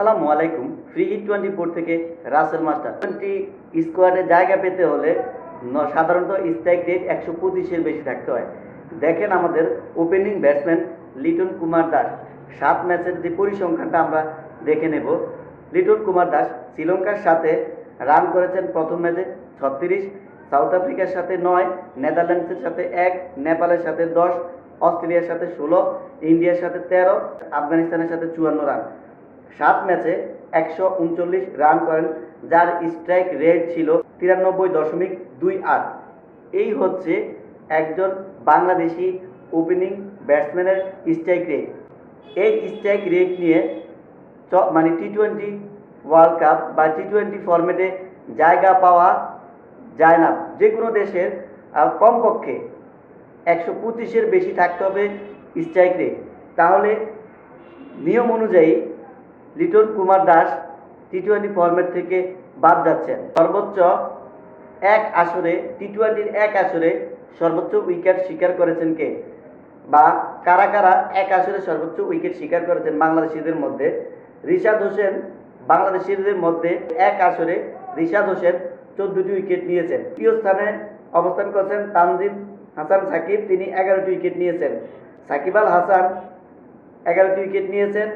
আসসালামু আলাইকুম। Free hit 24 থেকে রাসেল মাস্টার। 20 স্কোয়াডে জায়গা পেতে হলে সাধারণত স্ট্রাইক রেট 125-এর বেশি থাকতে হয়। দেখেন আমাদের ওপেনিং ব্যাটসম্যান লিটন কুমার দাস 7 ম্যাচের যে পরিসংখ্যানটা আমরা দেখে নেব। লিটন কুমার দাস শ্রীলঙ্কার সাথে রান করেছেন প্রথম ম্যাচে 36, সাউথ আফ্রিকার সাথে 9, নেদারল্যান্ডসের সাথে 1, নেপালের সাথে 10, অস্ট্রেলিয়ার সাথে 16, ইন্ডিয়ার সাথে 13, আফগানিস্তানের সাথে 54 রান। 7 ম্যাচে 139 রান করেন, যার স্ট্রাইক রেট ছিল 93.28। এই হচ্ছে একজন বাংলাদেশি ওপেনিং ব্যাটসম্যানের স্ট্রাইক রেট। এই স্ট্রাইক রেট নিয়ে মানে টি-20 ওয়ার্ল্ড কাপ বা টি-20 ফরম্যাটে জায়গা পাওয়া যায় না। যে কোনো দেশের কমপক্ষে 125-এর বেশি থাকতে হবে স্ট্রাইক রেট। তাহলে নিয়ম অনুযায়ী লিটন কুমার দাস টি-20 ফরম্যাট থেকে বাদ যাচ্ছেন। সর্বোচ্চ এক আসরে টি-20-র এক আসরে সর্বোচ্চ উইকেট শিকার করেছেন কে, বা কারা কারা এক আসরে সর্বোচ্চ উইকেট শিকার করেছেন বাংলাদেশিদের মধ্যে? রিশাদ হোসেন বাংলাদেশিদের মধ্যে এক আসরে রিশাদ হোসেন 14টি উইকেট নিয়েছেন। তৃতীয় স্থানে অবস্থান করেছেন তানজিম হাসান সাকিব, তিনি 11টি উইকেট নিয়েছেন। সাকিব আল হাসান 11টি উইকেট নিয়েছেন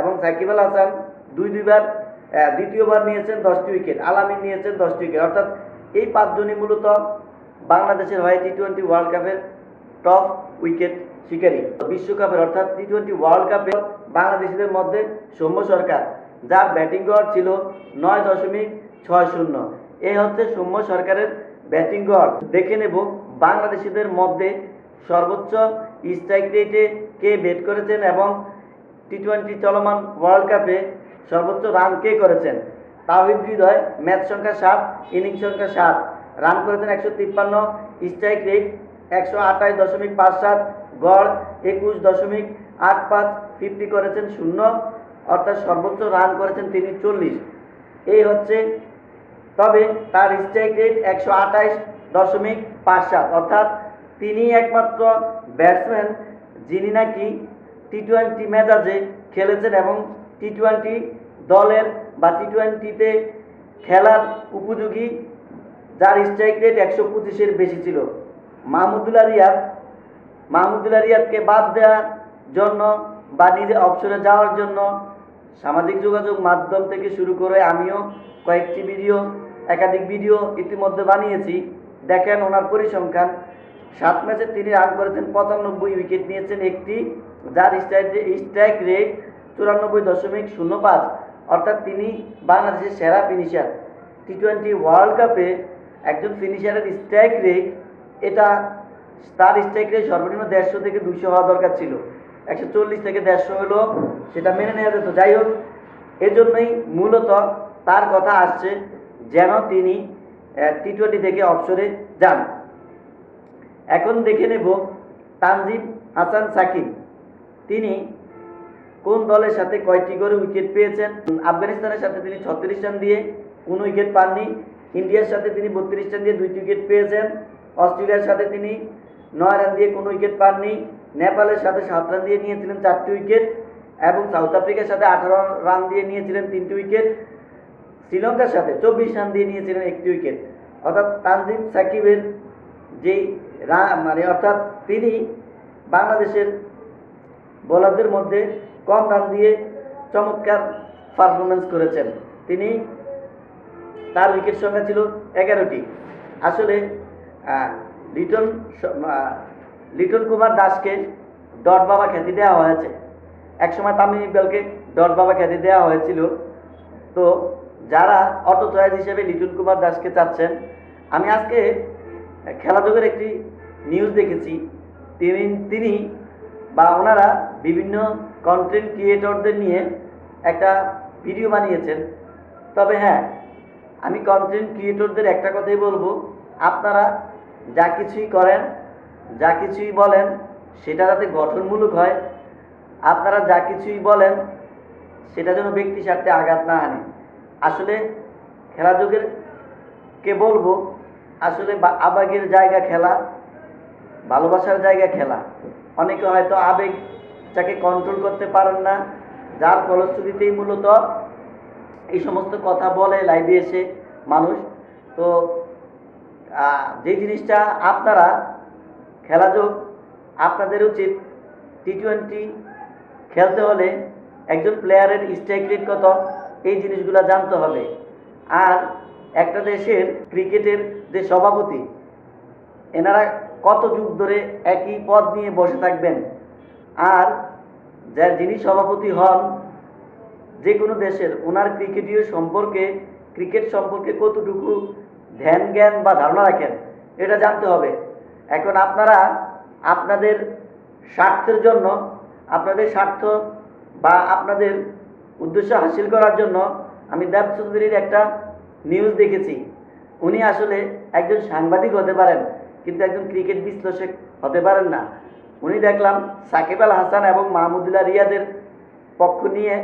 এবং সাকিব আল হাসান দুইবার দ্বিতীয়বার নিয়েছেন 10টি উইকেট। আলামিন নিয়েছেন 10টি উইকেট। অর্থাৎ এই 5 জনই মূলত বাংলাদেশের হয়ে টি-20 ওয়ার্ল্ড কাপের টপ উইকেট শিকারী। বিশ্বকাপের অর্থাৎ টি-20 ওয়ার্ল্ড কাপে বাংলাদেশিদের মধ্যে সৌম্য সরকার, যার ব্যাটিং গড় ছিল 9.60। এই হচ্ছে সৌম্য সরকারের ব্যাটিং গড়। দেখে নেব বাংলাদেশিদের মধ্যে সর্বোচ্চ স্ট্রাইক রেটে কে ব্যাট করেছেন এবং টি-20 চলমান ওয়ার্ল্ড কাপে সর্বোচ্চ রান কে করেছেন। তাওহিদ হৃদয় ম্যাচ সংখ্যা 7, ইনিংস সংখ্যা 7, রান করেছেন 153, স্ট্রাইক রেট 128.57, গড় 21.85, 50 করেছেন 0, অর্থাৎ সর্বোচ্চ রান করেছেন তিনি 40। এই হচ্ছে, তবে তার স্ট্রাইক রেট 128.57, অর্থাৎ তিনি একমাত্র ব্যাটসম্যান যিনি নাকি টি-20 মেজাজে খেলেছেন এবং টি-20 দলের বা টি-20তে খেলার উপযোগী, যার স্ট্রাইক রেট 125-এর বেশি ছিল। মাহমুদুল্লাহ রিয়াদকে বাদ দেওয়ার জন্য বা নিজে অবসরে যাওয়ার জন্য সামাজিক যোগাযোগ মাধ্যম থেকে শুরু করে আমিও একাধিক ভিডিও ইতিমধ্যে বানিয়েছি। দেখেন ওনার পরিসংখ্যান। 7 ম্যাচে তিনি রান করেছেন 95, উইকেট নিয়েছেন একটি, যার স্ট্রাইক রেট 94.05, অর্থাৎ তিনি বাংলাদেশের সেরা ফিনিশার। টি-20 ওয়ার্ল্ড কাপে একজন ফিনিশারের স্ট্রাইক রেট, এটা তার স্ট্রাইক রেট সর্বনিম্ন 150 থেকে 200 হওয়া দরকার ছিল। 140 থেকে 150 হলো, সেটা মেনে নেওয়া যেত। যাই হোক, এজন্যই মূলত তার কথা আসছে যেন তিনি টি-20 থেকে অবসরে যান। এখন দেখে নেব তানজিম হাসান সাকিব, তিনি কোন দলের সাথে কয়টি করে উইকেট পেয়েছেন। আফগানিস্তানের সাথে তিনি 36 রান দিয়ে কোনো উইকেট পাননি। ইন্ডিয়ার সাথে তিনি 32 রান দিয়ে 2টি উইকেট পেয়েছেন। অস্ট্রেলিয়ার সাথে তিনি 9 রান দিয়ে কোনো উইকেট পাননি। নেপালের সাথে 7 রান দিয়ে নিয়েছিলেন 4টি উইকেট এবং সাউথ আফ্রিকার সাথে 18 রান দিয়ে নিয়েছিলেন 3টি উইকেট। শ্রীলঙ্কার সাথে 24 রান দিয়ে নিয়েছিলেন 1টি উইকেট। অর্থাৎ তানজিম সাকিবের যেই অর্থাৎ তিনি বাংলাদেশের বোলারদের মধ্যে কম রান দিয়ে চমৎকার পারফরমেন্স করেছেন। তার উইকেট সংখ্যা ছিল 11টি। আসলে লিটন কুমার দাসকে ডট বাবা খ্যাতি দেওয়া হয়েছে। একসময় তামিম ইকবালকে ডট বাবা খ্যাতি দেওয়া হয়েছিল। তো যারা অটো চয়েস হিসেবে লিটন কুমার দাসকে চাচ্ছেন, আমি আজকে খেলাযোগের একটি নিউজ দেখেছি, তিনি বা ওনারা বিভিন্ন কন্টেন্ট ক্রিয়েটরদের নিয়ে একটা ভিডিও বানিয়েছেন। তবে হ্যাঁ, আমি কন্টেন্ট ক্রিয়েটরদের একটা কথাই বলবো, আপনারা যা কিছুই করেন, যা কিছুই বলেন, সেটা যাতে গঠনমূলক হয়। আপনারা যা কিছুই বলেন সেটা যেন ব্যক্তি স্বার্থে আঘাত না আনে। আসলে খেলাযোগের কে বলবো, আসলে আবেগের জায়গা খেলা, ভালোবাসার জায়গা খেলা। অনেকে হয়তো আবেগটাকে কন্ট্রোল করতে পারেন না, যার ফলশ্রুতিতেই মূলত এই সমস্ত কথা বলে লাইভে এসে মানুষ। তো যে জিনিসটা আপনারা খেলাযোগ আপনাদের উচিত টি-20 খেলতে হলে একজন প্লেয়ারের স্ট্রাইক রেট কত এই জিনিসগুলো জানতে হবে। আর একটা দেশের ক্রিকেটের যে সভাপতি এনারা কত যুগ ধরে একই পদ নিয়ে বসে থাকবেন, আর যার যিনি সভাপতি হন যে কোনো দেশের ওনার ক্রিকেট সম্পর্কে কতটুকু ধ্যান জ্ঞান বা ধারণা রাখেন এটা জানতে হবে। এখন আপনারা আপনাদের স্বার্থের জন্য, আপনাদের স্বার্থ বা আপনাদের উদ্দেশ্য হাসিল করার জন্য আমি দেব চৌধুরীর একটা নিউজ দেখেছি। উনি আসলে একজন সাংবাদিক হতে পারেন কিন্তু একজন ক্রিকেট বিশ্লেষক হতে পারেন না। উনি দেখলাম সাকিব আল হাসান এবং মাহমুদুল্লাহ রিয়াদের পক্ষ নিয়ে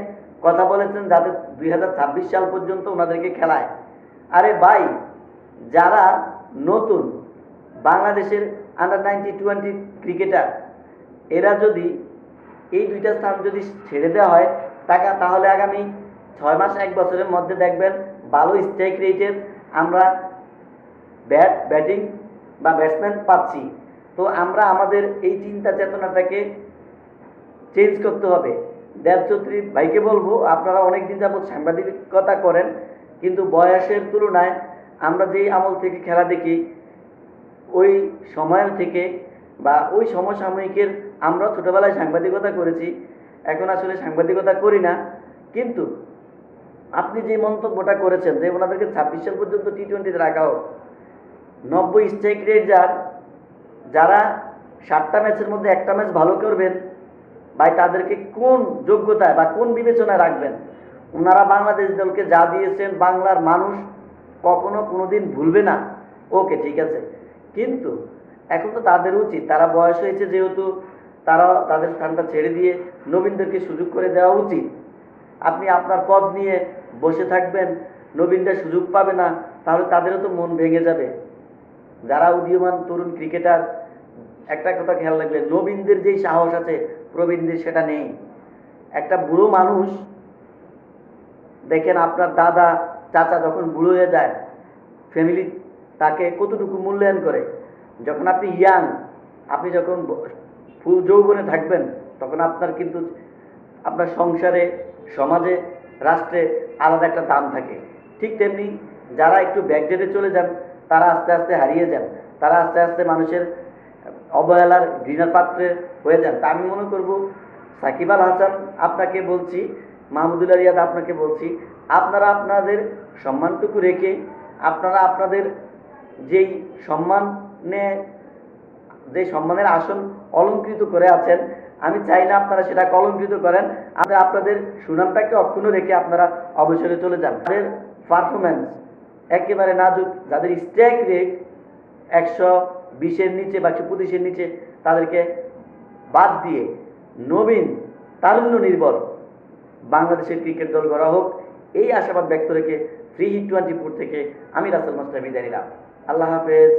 কথা বলেছেন যাতে 2026 সাল পর্যন্ত ওনাদেরকে খেলায়। আরে ভাই, যারা নতুন বাংলাদেশের আন্ডার-19-20 ক্রিকেটার এরা যদি এই দুইটা স্থান যদি ছেড়ে দেওয়া হয় তাহলে আগামী 6 মাস 1 বছরের মধ্যে দেখবেন ভালো স্ট্রাইক রেটের আমরা ব্যাটিং বা ব্যাটসম্যান পাচ্ছি। তো আমরা আমাদের এই চিন্তা চেতনাটাকে চেঞ্জ করতে হবে। দেব চৌধুরী ভাইকে বলবো, আপনারা অনেক দিন যাবত সাংবাদিকতা করেন কিন্তু বয়সের তুলনায় আমরা যেই আমল থেকে খেলা দেখি ওই সময়ের থেকে বা ওই সমসাময়িকের আমরা ছোটবেলায় সাংবাদিকতা করেছি, এখন আসলে সাংবাদিকতা করি না। কিন্তু আপনি যে মন্তব্যটা করেছেন যে ওনাদেরকে 26 সাল পর্যন্ত টি-20তে রাখা হোক, 90 স্ট্রাইক রেট যারা 7টা ম্যাচের মধ্যে একটা ম্যাচ ভালো করবেন ভাই, তাদেরকে কোন যোগ্যতায় বা কোন বিবেচনায় রাখবেন? ওনারা বাংলাদেশ দলকে যা দিয়েছেন বাংলার মানুষ কখনো কোনোদিন ভুলবে না। ওকে, ঠিক আছে, কিন্তু এখন তো তাদের উচিত, তারা বয়স হয়েছে যেহেতু তারা তাদের স্থানটা ছেড়ে দিয়ে নবীনদেরকে সুযোগ করে দেওয়া উচিত। আপনি আপনার পদ নিয়ে বসে থাকবেন, নবীনরা সুযোগ পাবে না, তাহলে তাদেরও তো মন ভেঙে যাবে। যারা উদীয়মান তরুণ ক্রিকেটার, একটা কথা খেয়াল রাখবে, নবীনদের যেই সাহস আছে প্রবীণদের সেটা নেই। একটা বুড়ো মানুষ দেখেন, আপনার দাদা চাচা যখন বুড়ো হয়ে যায় ফ্যামিলি তাকে কতটুকু মূল্যায়ন করে। যখন আপনি ইয়াং, আপনি যখন ফুল যৌবনে থাকবেন তখন আপনার কিন্তু আপনার সংসারে, সমাজে, রাষ্ট্রে আলাদা একটা দাম থাকে। ঠিক তেমনি যারা একটু ব্যাকডেটে চলে যান তারা আস্তে আস্তে হারিয়ে যান, তারা আস্তে আস্তে মানুষের অবহেলার ঘৃণার পাত্রে হয়ে যান। তা আমি মনে করব সাকিব আল হাসান আপনাকে বলছি, মাহমুদুল্লাহ রিয়াদ আপনাকে বলছি, আপনারা আপনাদের সম্মানটুকু রেখে আপনারা আপনাদের যেই সম্মানের আসন অলঙ্কৃত করে আছেন, আমি চাই না আপনারা সেটা কলঙ্কিত করেন। আপনাদের সুনামটাকে অক্ষুণ্ণ রেখে আপনারা অবসরে চলে যান। তাদের পারফরমেন্স একেবারে নাজুক, যাদের স্ট্রাইক রেট 120-এর নিচে বা 125-এর নিচে, তাদেরকে বাদ দিয়ে নবীন তারুণ্য নির্ভর বাংলাদেশের ক্রিকেট দল গড়া হোক, এই আশাবাদ ব্যক্ত রেখে ফ্রি হিট 24 থেকে আমি রাসেল মাস্টার বিদায় নিলাম। আল্লাহ হাফেজ।